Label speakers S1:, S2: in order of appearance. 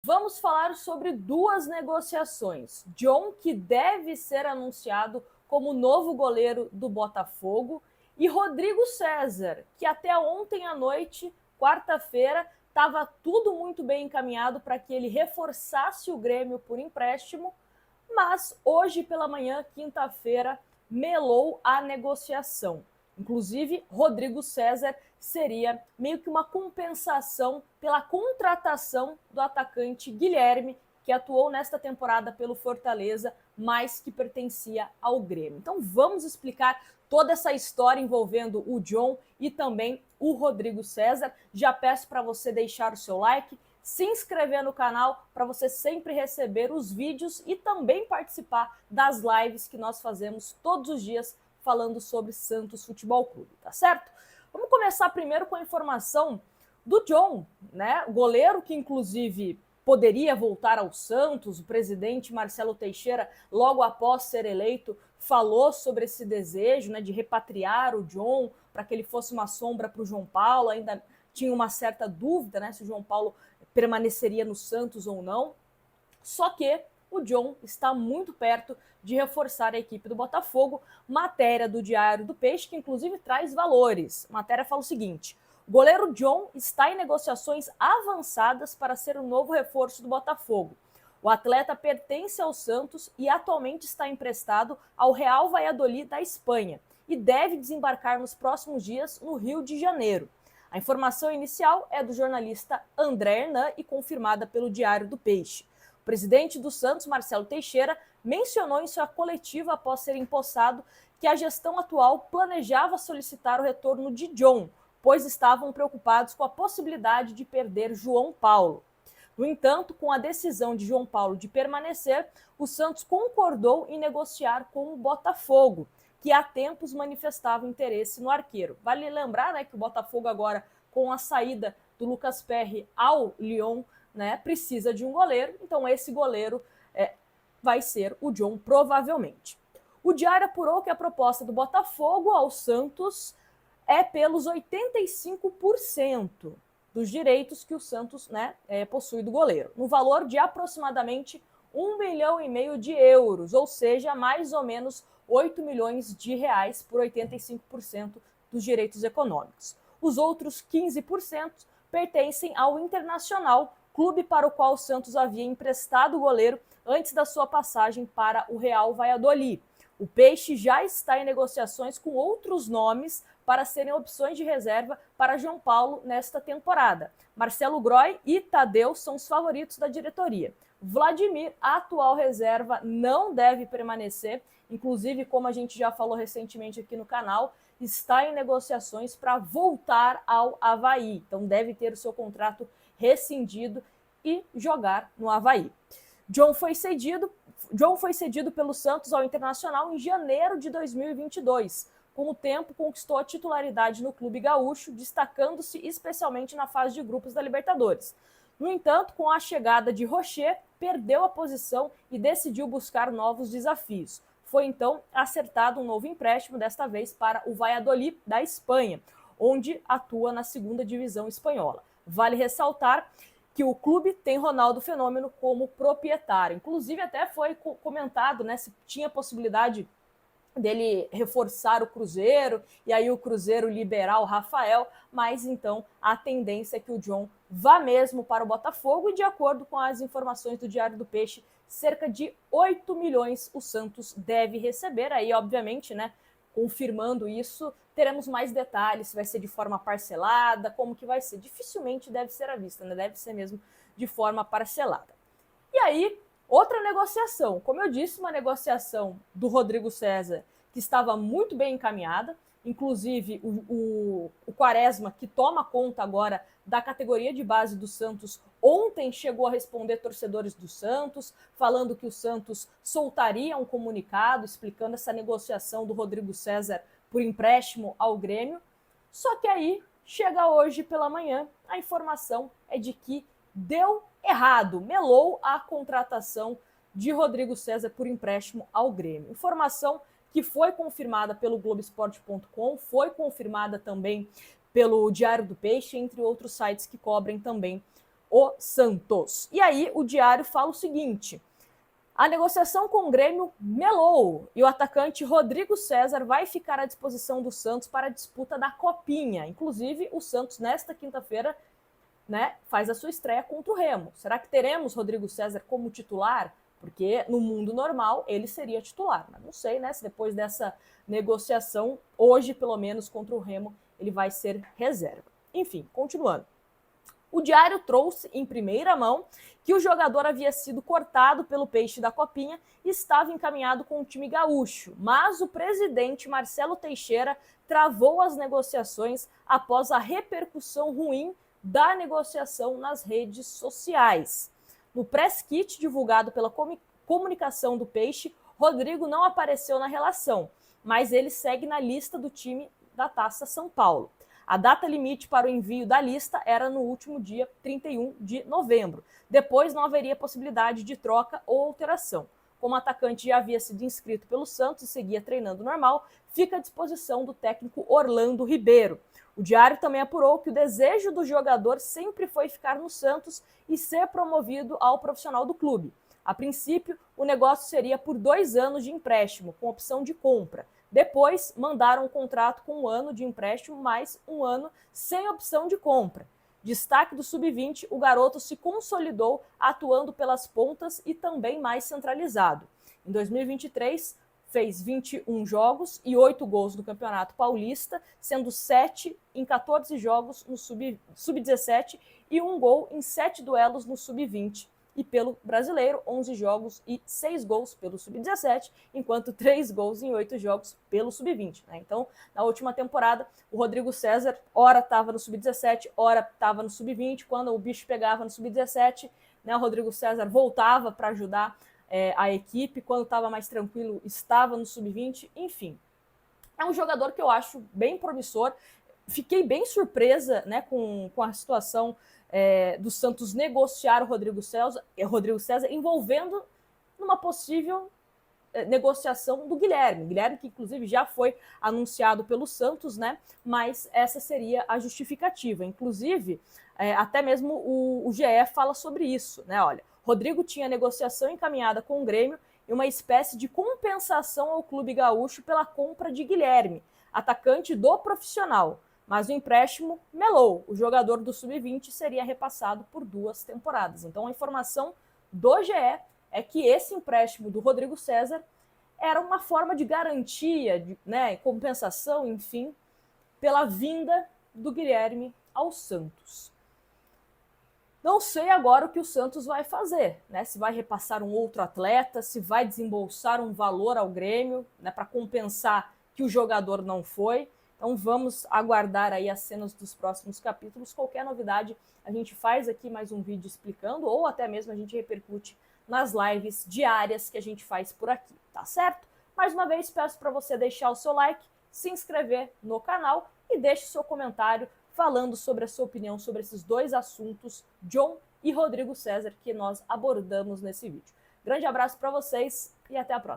S1: Vamos falar sobre duas negociações. John, que deve ser anunciado como novo goleiro do Botafogo, e Rodrigo César, que até ontem à noite, quarta-feira, estava tudo muito bem encaminhado para que ele reforçasse o Grêmio por empréstimo, mas hoje pela manhã, quinta-feira, melou a negociação. Inclusive, Rodrigo César seria meio que uma compensação pela contratação do atacante Guilherme, que atuou nesta temporada pelo Fortaleza, mas que pertencia ao Grêmio. Então vamos explicar toda essa história envolvendo o John e também o Rodrigo César. Já peço para você deixar o seu like, se inscrever no canal para você sempre receber os vídeos e também participar das lives que nós fazemos todos os dias falando sobre Santos Futebol Clube, tá certo? Vamos começar primeiro com a informação do John, né? O goleiro que inclusive poderia voltar ao Santos. O presidente Marcelo Teixeira, logo após ser eleito, falou sobre esse desejo, né, de repatriar o John para que ele fosse uma sombra para o João Paulo. Ainda tinha uma certa dúvida, né, se o João Paulo permaneceria no Santos ou não. Só que o John está muito perto de reforçar a equipe do Botafogo. Matéria do Diário do Peixe, que inclusive traz valores. A matéria fala o seguinte: o goleiro John está em negociações avançadas para ser o novo reforço do Botafogo. O atleta pertence ao Santos e atualmente está emprestado ao Real Valladolid da Espanha e deve desembarcar nos próximos dias no Rio de Janeiro. A informação inicial é do jornalista André Hernan e confirmada pelo Diário do Peixe. O presidente do Santos, Marcelo Teixeira, mencionou em sua coletiva após ser empossado que a gestão atual planejava solicitar o retorno de John, pois estavam preocupados com a possibilidade de perder João Paulo. No entanto, com a decisão de João Paulo de permanecer, o Santos concordou em negociar com o Botafogo, que há tempos manifestava interesse no arqueiro. Vale lembrar, né, que o Botafogo agora, com a saída do Lucas Perry ao Lyon, né, precisa de um goleiro, então esse goleiro vai ser o John, provavelmente. O Diário apurou que a proposta do Botafogo ao Santos é pelos 85% dos direitos que o Santos, né, possui do goleiro, no valor de aproximadamente 1,5 milhão de euros, ou seja, mais ou menos 8 milhões de reais por 85% dos direitos econômicos. Os outros 15% pertencem ao Internacional, clube para o qual o Santos havia emprestado o goleiro antes da sua passagem para o Real Valladolid. O Peixe já está em negociações com outros nomes para serem opções de reserva para João Paulo nesta temporada. Marcelo Groy e Tadeu são os favoritos da diretoria. Vladimir, a atual reserva, não deve permanecer. Inclusive, como a gente já falou recentemente aqui no canal, está em negociações para voltar ao Avaí. Então deve ter o seu contrato rescindido e jogar no Avaí. John foi cedido pelo Santos ao Internacional em janeiro de 2022. Com o tempo, conquistou a titularidade no clube gaúcho, destacando-se especialmente na fase de grupos da Libertadores. No entanto, com a chegada de Rocher, perdeu a posição e decidiu buscar novos desafios. Foi então acertado um novo empréstimo, desta vez para o Valladolid da Espanha, onde atua na segunda divisão espanhola. Vale ressaltar que o clube tem Ronaldo Fenômeno como proprietário. Inclusive até foi comentado, né, se tinha possibilidade dele reforçar o Cruzeiro e aí o Cruzeiro liberar o Rafael, mas então a tendência é que o John vá mesmo para o Botafogo e, de acordo com as informações do Diário do Peixe, cerca de 8 milhões o Santos deve receber. Aí, obviamente, né, confirmando isso, teremos mais detalhes, se vai ser de forma parcelada, como que vai ser. Dificilmente deve ser à vista, né? Deve ser mesmo de forma parcelada. E aí, outra negociação, como eu disse, uma negociação do Rodrigo César que estava muito bem encaminhada, inclusive o Quaresma, que toma conta agora da categoria de base do Santos, ontem chegou a responder torcedores do Santos, falando que o Santos soltaria um comunicado explicando essa negociação do Rodrigo César por empréstimo ao Grêmio. Só que aí, chega hoje pela manhã, a informação é de que deu errado, melou a contratação de Rodrigo César por empréstimo ao Grêmio. Informação que foi confirmada pelo Globoesporte.com, foi confirmada também pelo Diário do Peixe, entre outros sites que cobrem também o Santos. E aí o Diário fala o seguinte: a negociação com o Grêmio melou e o atacante Rodrigo César vai ficar à disposição do Santos para a disputa da Copinha. Inclusive, o Santos, nesta quinta-feira, né, faz a sua estreia contra o Remo. Será que teremos Rodrigo César como titular? Porque no mundo normal ele seria titular. Mas não sei, né, se depois dessa negociação, hoje pelo menos contra o Remo, ele vai ser reserva. Enfim, continuando. O Diário trouxe em primeira mão que o jogador havia sido cortado pelo Peixe da Copinha e estava encaminhado com o time gaúcho, mas o presidente Marcelo Teixeira travou as negociações após a repercussão ruim da negociação nas redes sociais. No press kit divulgado pela comunicação do Peixe, Rodrigo não apareceu na relação, mas ele segue na lista do time da Taça São Paulo. A data limite para o envio da lista era no último dia 31 de novembro. Depois não haveria possibilidade de troca ou alteração. Como o atacante já havia sido inscrito pelo Santos e seguia treinando normal, fica à disposição do técnico Orlando Ribeiro. O Diário também apurou que o desejo do jogador sempre foi ficar no Santos e ser promovido ao profissional do clube. A princípio, o negócio seria por 2 anos de empréstimo, com opção de compra. Depois, mandaram um contrato com 1 ano de empréstimo, mais 1 ano sem opção de compra. Destaque do Sub-20, o garoto se consolidou atuando pelas pontas e também mais centralizado. Em 2023, fez 21 jogos e 8 gols no Campeonato Paulista, sendo 7 em 14 jogos no Sub-17 e 1 gol em 7 duelos no Sub-20. E pelo brasileiro, 11 jogos e 6 gols pelo Sub-17, enquanto 3 gols em 8 jogos pelo Sub-20. Né? Então, na última temporada, o Rodrigo César, ora estava no Sub-17, ora estava no Sub-20. Quando o bicho pegava no Sub-17, né, o Rodrigo César voltava para ajudar a equipe. Quando estava mais tranquilo, estava no Sub-20. Enfim, é um jogador que eu acho bem promissor. Fiquei bem surpresa, né, com a situação do Santos negociar o Rodrigo César, envolvendo numa possível negociação do Guilherme. Guilherme, que inclusive já foi anunciado pelo Santos, né? Mas essa seria a justificativa. Inclusive, até mesmo o GE fala sobre isso, né? Olha, Rodrigo tinha negociação encaminhada com o Grêmio e uma espécie de compensação ao clube gaúcho pela compra de Guilherme, atacante do profissional. Mas o empréstimo melou. O jogador do Sub-20 seria repassado por 2 temporadas. Então a informação do GE é que esse empréstimo do Rodrigo César era uma forma de garantia, né, compensação, enfim, pela vinda do Guilherme ao Santos. Não sei agora o que o Santos vai fazer, né? Se vai repassar um outro atleta, se vai desembolsar um valor ao Grêmio, né, para compensar que o jogador não foi. Então vamos aguardar aí as cenas dos próximos capítulos. Qualquer novidade a gente faz aqui mais um vídeo explicando, ou até mesmo a gente repercute nas lives diárias que a gente faz por aqui, tá certo? Mais uma vez peço para você deixar o seu like, se inscrever no canal e deixe seu comentário falando sobre a sua opinião sobre esses 2 assuntos, John e Rodrigo César, que nós abordamos nesse vídeo. Grande abraço para vocês e até a próxima.